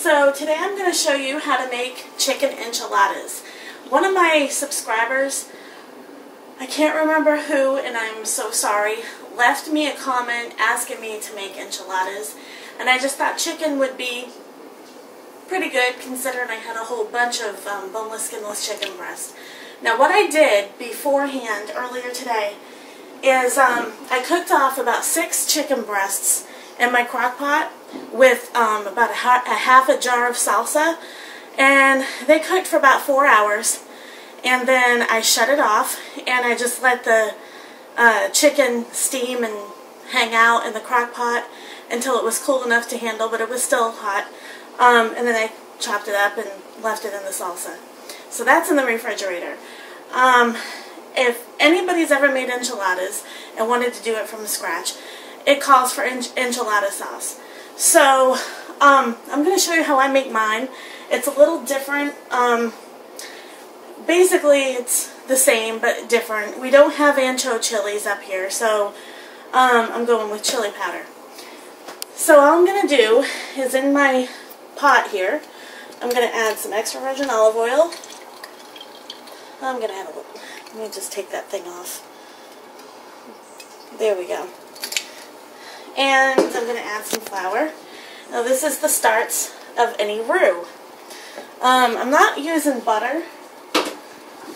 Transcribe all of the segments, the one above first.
So today I'm going to show you how to make chicken enchiladas. One of my subscribers, I can't remember who, and I'm so sorry, left me a comment asking me to make enchiladas, and I just thought chicken would be pretty good considering I had a whole bunch of boneless, skinless chicken breast. Now what I did beforehand earlier today is I cooked off about 6 chicken breasts in my crock pot with about a half a jar of salsa, and they cooked for about 4 hours, and then I shut it off and I just let the chicken steam and hang out in the crock pot until it was cool enough to handle, but it was still hot, and then I chopped it up and left it in the salsa. So that's in the refrigerator. If anybody's ever made enchiladas and wanted to do it from scratch, it calls for enchilada sauce. So I'm going to show you how I make mine. It's a little different. Basically it's the same but different. We don't have ancho chilies up here, so I'm going with chili powder. So all I'm going to do is in my pot here, I'm going to add some extra virgin olive oil. I'm going to add a little. Let me just take that thing off. There we go. And I'm going to add some flour. Now this is the starts of any roux. I'm not using butter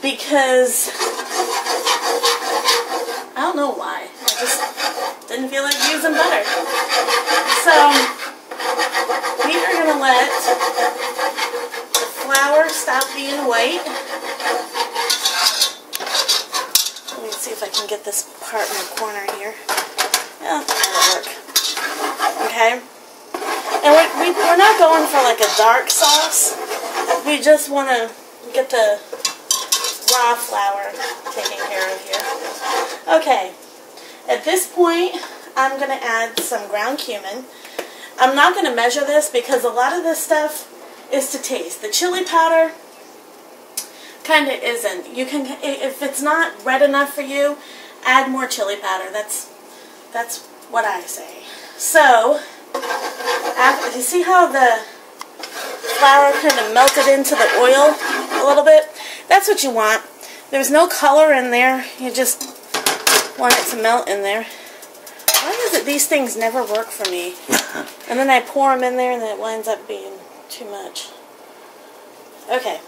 because I don't know why. I just didn't feel like using butter. So we are going to let the flour stop being white. Let me see if I can get this part in the corner here. Yeah, that'll work. Okay. And we're not going for like a dark sauce. We just want to get the raw flour taken care of here. Okay. At this point, I'm going to add some ground cumin. I'm not going to measure this because a lot of this stuff is to taste. The chili powder kind of isn't. You can, if it's not red enough for you, add more chili powder. That's what I say. So, you see how the flour kind of melted into the oil a little bit? That's what you want. There's no color in there. You just want it to melt in there. Why is it these things never work for me? And then I pour them in there and then it winds up being too much. Okay.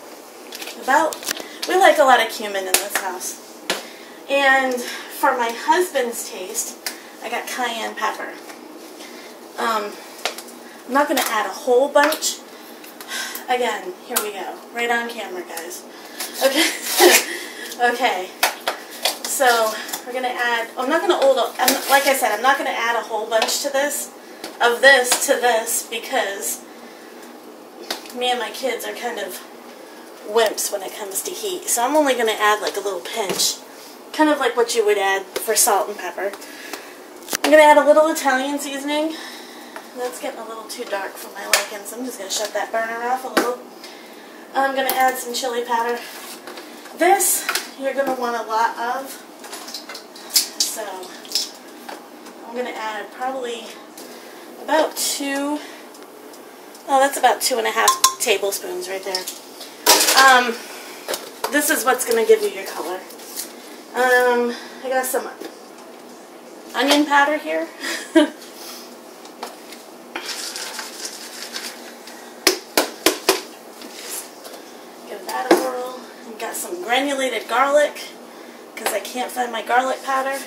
We like a lot of cumin in this house. And for my husband's taste, I got cayenne pepper. I'm not going to add a whole bunch. Again, here we go. Right on camera, guys. Okay. Okay. So, we're going to add, like I said, I'm not going to add a whole bunch to this, to this, because me and my kids are kind of wimps when it comes to heat. So I'm only going to add like a little pinch. Kind of like what you would add for salt and pepper. I'm going to add a little Italian seasoning. That's getting a little too dark for my liking, so I'm just going to shut that burner off a little. I'm going to add some chili powder. This, you're going to want a lot of. So, I'm going to add probably about that's about 2.5 tablespoons right there. This is what's going to give you your color. I got some onion powder here. Give that a whirl. I've got some granulated garlic because I can't find my garlic powder.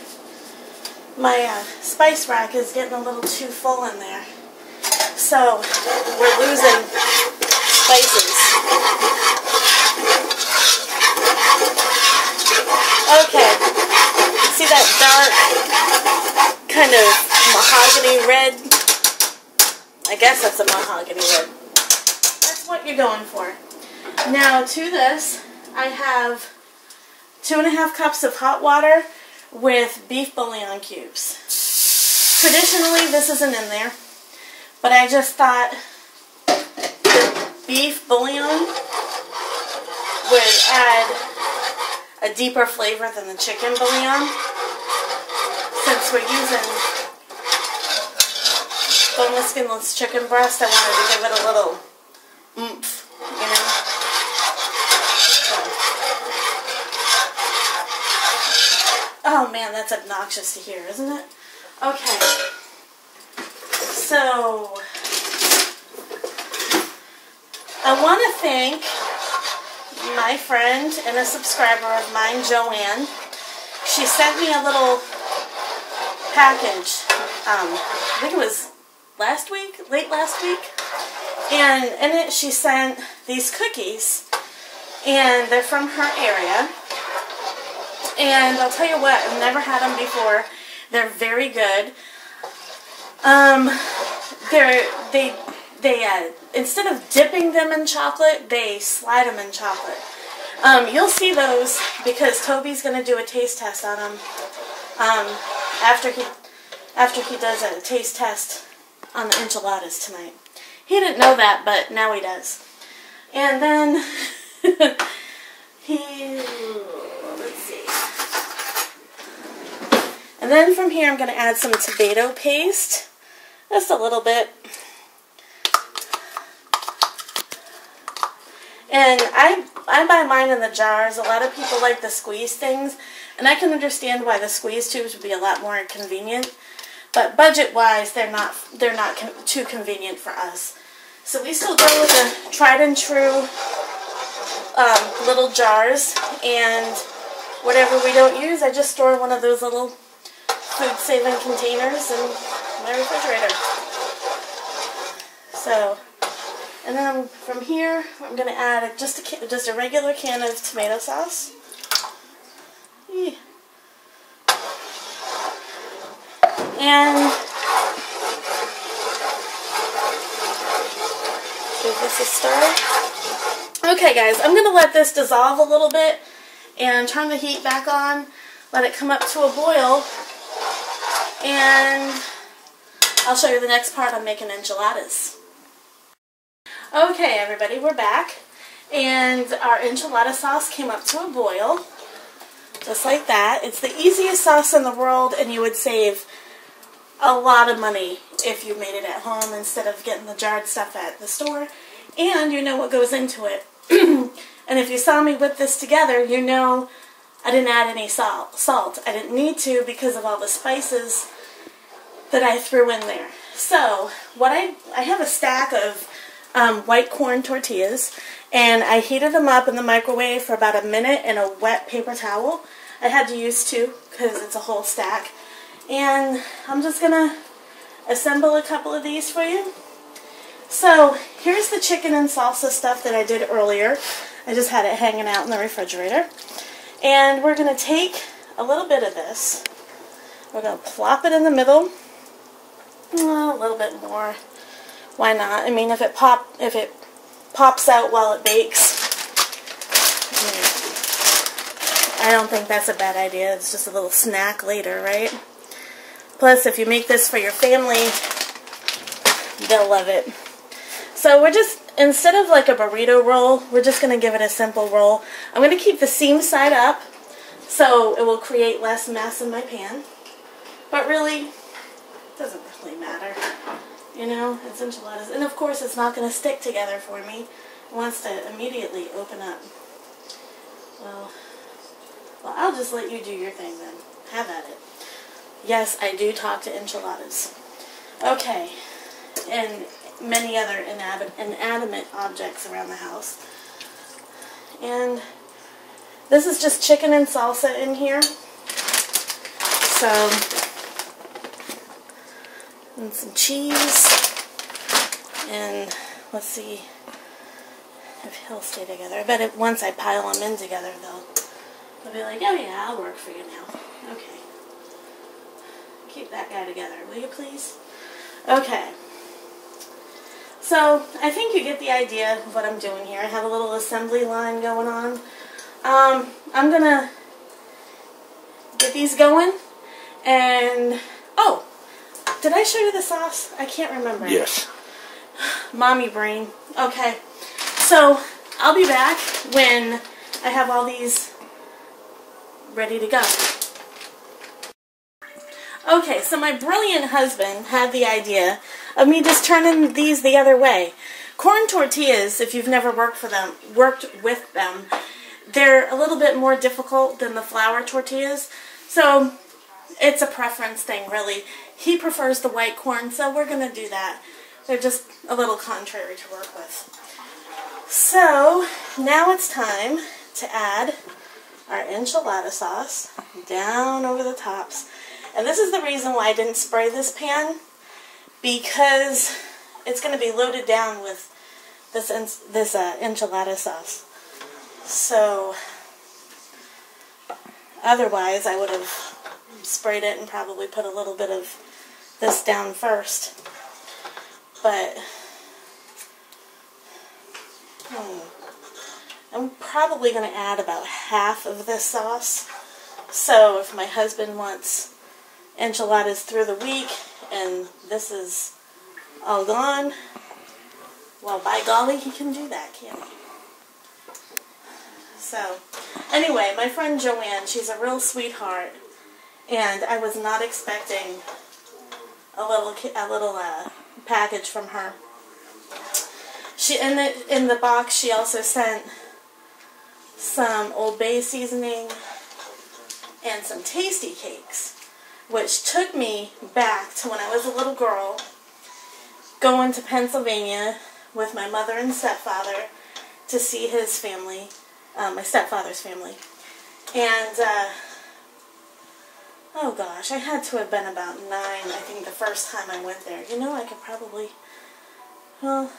My spice rack is getting a little too full in there. So we're losing spices. Okay. See that dark kind of mahogany red? I guess that's a mahogany red. That's what you're going for. Now to this, I have 2.5 cups of hot water with beef bouillon cubes. Traditionally, this isn't in there, but I just thought the beef bouillon would add a deeper flavor than the chicken bouillon. Since we're using boneless, skinless chicken breast, I wanted to give it a little oomph, you know? Oh man, that's obnoxious to hear, isn't it? Okay. So, I want to thank my friend and a subscriber of mine, Joanne. She sent me a little package, I think it was late last week, and in it she sent these cookies, and they're from her area, and I'll tell you what, I've never had them before. They're very good. They instead of dipping them in chocolate, they slide them in chocolate. You'll see those because Toby's going to do a taste test on them after he does a taste test on the enchiladas tonight. He didn't know that, but now he does. And then let's see. And then from here I'm going to add some tomato paste, just a little bit. And I buy mine in the jars. A lot of people like the squeeze things, and I can understand why the squeeze tubes would be a lot more convenient. But budget-wise, they're not too convenient for us. So we still go with the tried and true little jars, and whatever we don't use, I just store one of those little food-saving containers in my refrigerator. So. And then from here, I'm going to add just a regular can of tomato sauce. And give this a stir. Okay guys, I'm going to let this dissolve a little bit and turn the heat back on, let it come up to a boil, and I'll show you the next part on making enchiladas. Okay, everybody, we're back, and our enchilada sauce came up to a boil, just like that. It's the easiest sauce in the world, and you would save a lot of money if you made it at home instead of getting the jarred stuff at the store, and you know what goes into it. And if you saw me whip this together, you know I didn't add any salt. I didn't need to because of all the spices that I threw in there. So, I have a stack of white corn tortillas, and I heated them up in the microwave for about a minute in a wet paper towel. I had to use two because it's a whole stack. And I'm just going to assemble a couple of these for you. So here's the chicken and salsa stuff that I did earlier. I just had it hanging out in the refrigerator. And we're going to take a little bit of this. We're going to plop it in the middle. A little bit more. Why not? I mean, if it pops out while it bakes, I don't think that's a bad idea. It's just a little snack later, right? Plus, if you make this for your family, they'll love it. So we're just, instead of like a burrito roll, we're just going to give it a simple roll. I'm going to keep the seam side up so it will create less mass in my pan. But really, it doesn't really matter. You know, it's enchiladas. And of course, it's not going to stick together for me. It wants to immediately open up. Well, I'll just let you do your thing then. Have at it. Yes, I do talk to enchiladas. Okay. And many other inanimate objects around the house. And this is just chicken and salsa in here. So, and some cheese, and let's see if he'll stay together. I bet once I pile them in together, they'll be like, oh yeah, I'll work for you now. Okay. Keep that guy together, will you please? Okay. So, I think you get the idea of what I'm doing here. I have a little assembly line going on. I'm going to get these going, and, oh, did I show you the sauce? I can't remember. Yes. Mommy brain. Okay. So, I'll be back when I have all these ready to go. Okay, so my brilliant husband had the idea of me just turning these the other way. Corn tortillas, if you've never worked with them, they're a little bit more difficult than the flour tortillas. So it's a preference thing, really. He prefers the white corn, so we're going to do that. They're just a little contrary to work with. So now it's time to add our enchilada sauce down over the tops. And this is the reason why I didn't spray this pan, because it's going to be loaded down with this enchilada sauce. So otherwise I would have sprayed it and probably put a little bit of this down first. But I'm probably going to add about half of this sauce. So if my husband wants enchiladas through the week and this is all gone, well, by golly, he can do that, can't he? So anyway, my friend Joanne, she's a real sweetheart, and I was not expecting a little package from her. She in the box she also sent some Old Bay seasoning and some tasty cakes, which took me back to when I was a little girl, going to Pennsylvania with my mother and stepfather to see his family, my stepfather's family. And oh gosh, I had to have been about 9, I think, the first time I went there. You know, I could probably, well,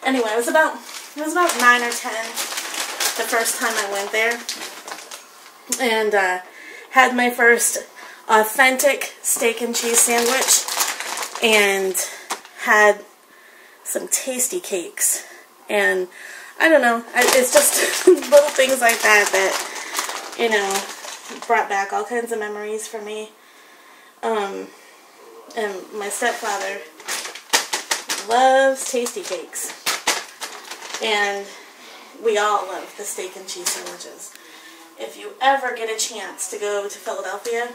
anyway, it was about 9 or 10 the first time I went there. And had my first authentic steak and cheese sandwich and had some tasty cakes. And I don't know, it's just little things like that that, you know, brought back all kinds of memories for me. And my stepfather loves tasty cakes. And we all love the steak and cheese sandwiches. If you ever get a chance to go to Philadelphia,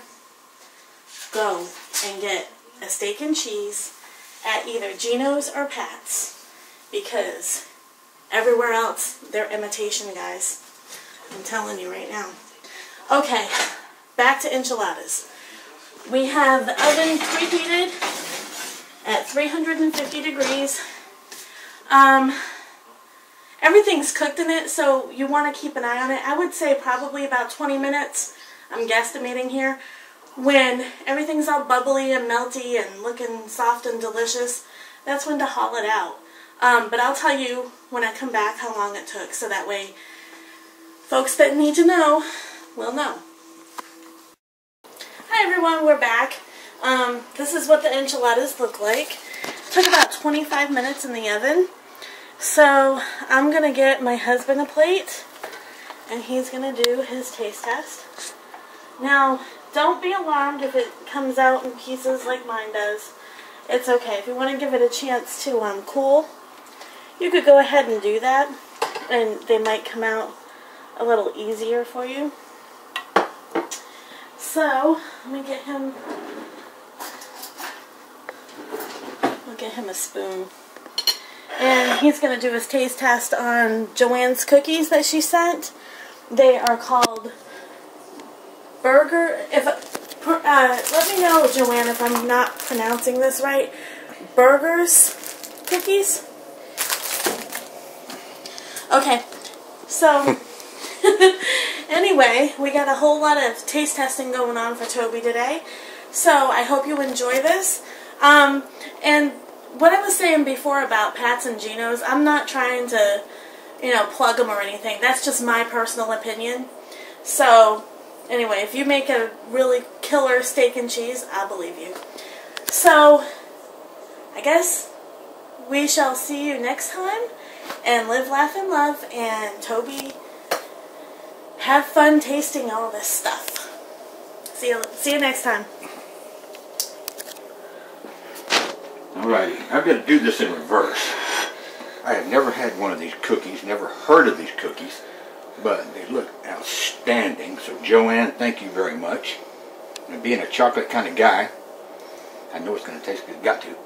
go and get a steak and cheese at either Geno's or Pat's, because everywhere else they're imitation, guys. I'm telling you right now. Okay, back to enchiladas. We have the oven preheated at 350 degrees. Everything's cooked in it, so you want to keep an eye on it. I would say probably about 20 minutes, I'm guesstimating here. When everything's all bubbly and melty and looking soft and delicious, that's when to haul it out. But I'll tell you when I come back how long it took, so that way folks that need to know will know. Hi everyone, we're back. This is what the enchiladas look like. It took about 25 minutes in the oven. So I'm going to get my husband a plate, and he's going to do his taste test. Now, don't be alarmed if it comes out in pieces like mine does. It's okay. If you want to give it a chance to cool, you could go ahead and do that, and they might come out a little easier for you. So, let me get him, I'll get him a spoon. And he's going to do his taste test on Joanne's cookies that she sent. They are called Burger. Let me know, Joanne, if I'm not pronouncing this right. Burgers cookies. Okay, so anyway, we got a whole lot of taste testing going on for Toby today. So I hope you enjoy this. And what I was saying before about Pat's and Geno's, I'm not trying to, you know, plug them or anything. That's just my personal opinion. So, anyway, if you make a really killer steak and cheese, I'll believe you. So, I guess we shall see you next time. And live, laugh, and love. And Toby, have fun tasting all this stuff. See you next time. Alrighty, I'm going to do this in reverse. I have never had one of these cookies, never heard of these cookies, but they look outstanding. So Joanne, thank you very much. And being a chocolate kind of guy, I know it's going to taste good. Got to.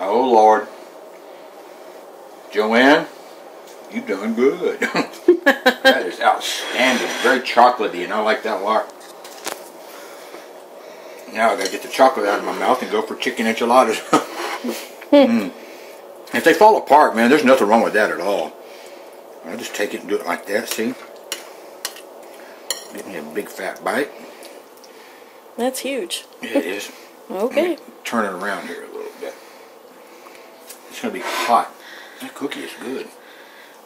Oh, Lord. Joanne, you done good. That is outstanding. Very chocolatey, and I like that a lot. Now I gotta get the chocolate out of my mouth and go for chicken enchiladas. If they fall apart, man, there's nothing wrong with that at all. I'll just take it and do it like that, see? Get me a big fat bite. That's huge. It is. Okay. Turn it around here a little bit. It's going to be hot. That cookie is good.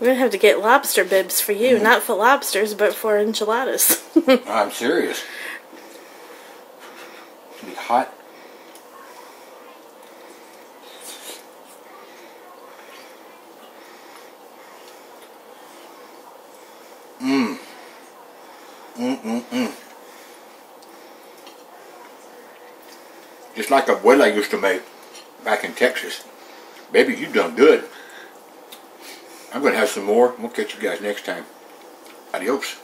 We're going to have to get lobster bibs for you. Not for lobsters, but for enchiladas. I'm serious. It's going to be hot. Just like Abuela used to make back in Texas. Baby, you done good. I'm going to have some more. We'll catch you guys next time. Adios.